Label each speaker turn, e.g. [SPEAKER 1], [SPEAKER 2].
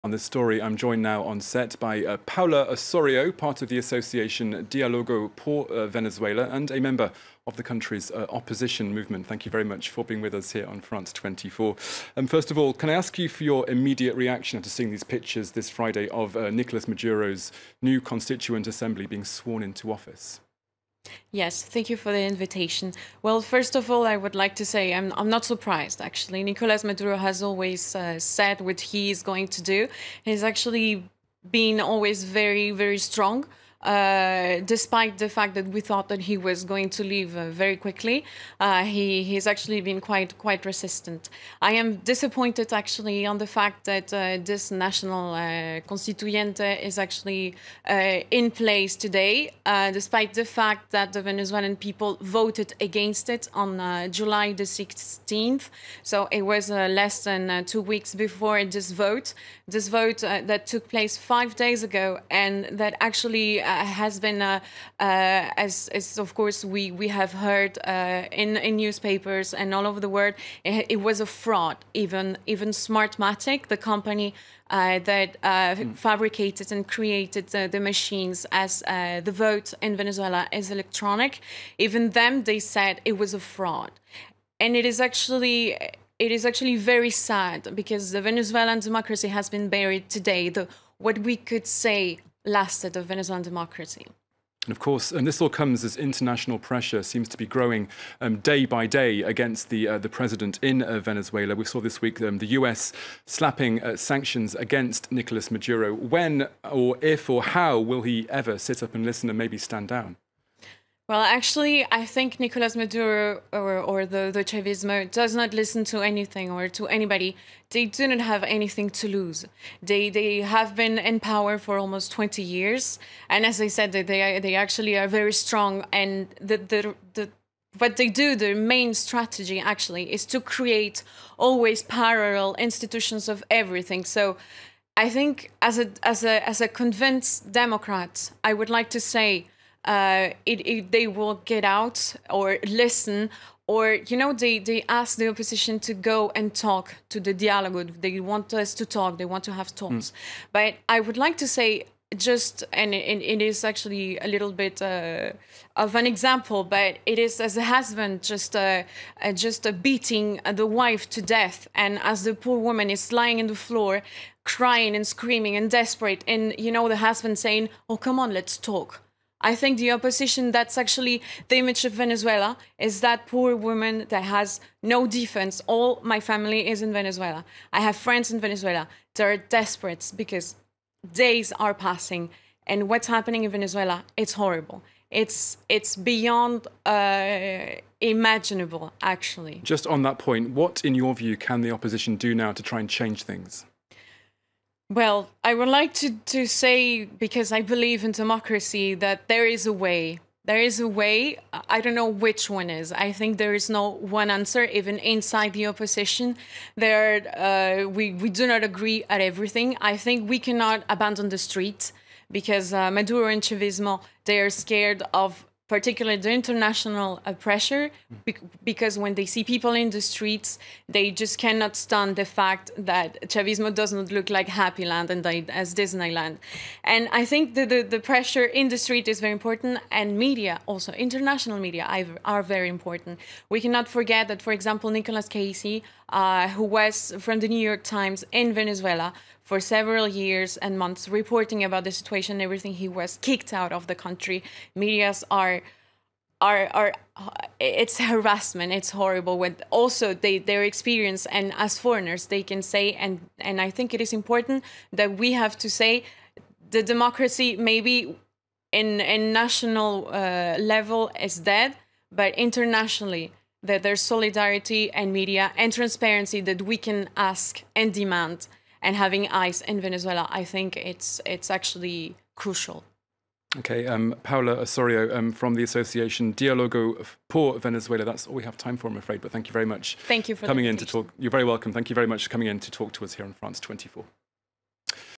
[SPEAKER 1] On this story, I'm joined now on set by Paula Osorio, part of the association Dialogo por Venezuela and a member of the country's opposition movement. Thank you very much for being with us here on France 24. First of all, can I ask you for your immediate reaction after seeing these pictures this Friday of Nicolas Maduro's new Constituent Assembly being sworn into office?
[SPEAKER 2] Yes, thank you for the invitation. Well, first of all, I would like to say I'm not surprised, actually. Nicolas Maduro has always said what he is going to do. He's actually been always very, very strong, despite the fact that we thought that he was going to leave very quickly. He's actually been quite resistant. I am disappointed, actually, on the fact that this national constituyente is actually in place today, despite the fact that the Venezuelan people voted against it on July the 16th. So it was less than 2 weeks before this vote that took place 5 days ago, and that actually has been, as of course we have heard in newspapers and all over the world, it was a fraud. Even Smartmatic, the company that fabricated and created the machines as the vote in Venezuela is electronic, even them, they said it was a fraud. And it is actually very sad, because the Venezuelan democracy has been buried today. What we could say lasted of Venezuelan democracy.
[SPEAKER 1] And of course, and this all comes as international pressure seems to be growing day by day against the president in Venezuela. We saw this week the US slapping sanctions against Nicolas Maduro. When or if or how will he ever sit up and listen and maybe stand down?
[SPEAKER 2] Well, actually, I think Nicolas Maduro or the Chavismo does not listen to anything or to anybody. They do not have anything to lose. They have been in power for almost 20 years. And as I said, they actually are very strong. And what they do, their main strategy actually, is to create always parallel institutions of everything. So I think as a convinced Democrat, I would like to say, they will get out or listen, or, you know, they ask the opposition to go and talk to the Dialogo. They want us to talk. They want to have talks. But I would like to say, and it is actually a little bit of an example, but it is as a husband just beating the wife to death, and as the poor woman is lying on the floor crying and screaming and desperate, and, you know, the husband saying, "Oh, come on, let's talk." I think the opposition, that's actually the image of Venezuela, is that poor woman that has no defense. All my family is in Venezuela. I have friends in Venezuela. They're desperate because days are passing, and what's happening in Venezuela, it's horrible. It's beyond imaginable, actually.
[SPEAKER 1] Just on that point, what, in your view, can the opposition do now to try and change things?
[SPEAKER 2] Well, I would like to say, because I believe in democracy, that there is a way. There is a way. I don't know which one is. I think there is no one answer, even inside the opposition. We do not agree at everything. I think we cannot abandon the street, because Maduro and Chavismo, they are scared of particularly the international pressure, because when they see people in the streets, they just cannot stand the fact that Chavismo doesn't look like Happy Land and as Disneyland. And I think the pressure in the street is very important, and media, also international media, are very important. We cannot forget that, for example, Nicolas Casey, who was from the New York Times in Venezuela for several years and months, reporting about the situation and everything, he was kicked out of the country. Medias it's harassment, it's horrible. With also their experience, and as foreigners, they can say, and I think it is important that we have to say, the democracy maybe in national level is dead, but internationally, that there's solidarity and media and transparency that we can ask and demand. And having eyes in Venezuela, I think it's actually crucial.
[SPEAKER 1] Okay, Paula Osorio from the association Dialogo por Venezuela. That's all we have time for, I'm afraid. But thank you very much.
[SPEAKER 2] Thank you for
[SPEAKER 1] coming in to talk. You're very welcome. Thank you very much for coming in to talk to us here on France 24.